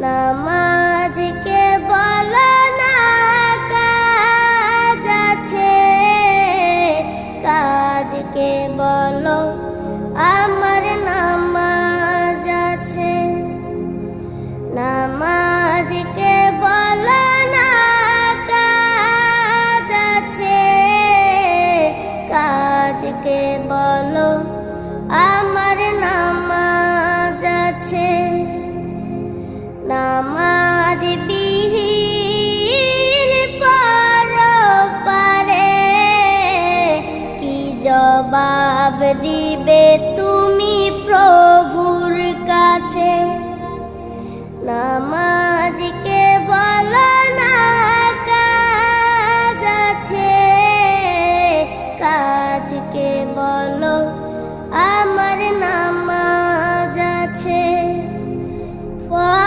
নামাজকে বলো না কাজ আছে, কাজকে বলো আমার নামাজ আছে। নামাজকে বলো না কাজ আছে, কাজকে বলো আমার নামাজ আছে। নামাজ বিহীন পরপারে কি জবাব দিবে তুমি প্রভুর কাছে? নামাজ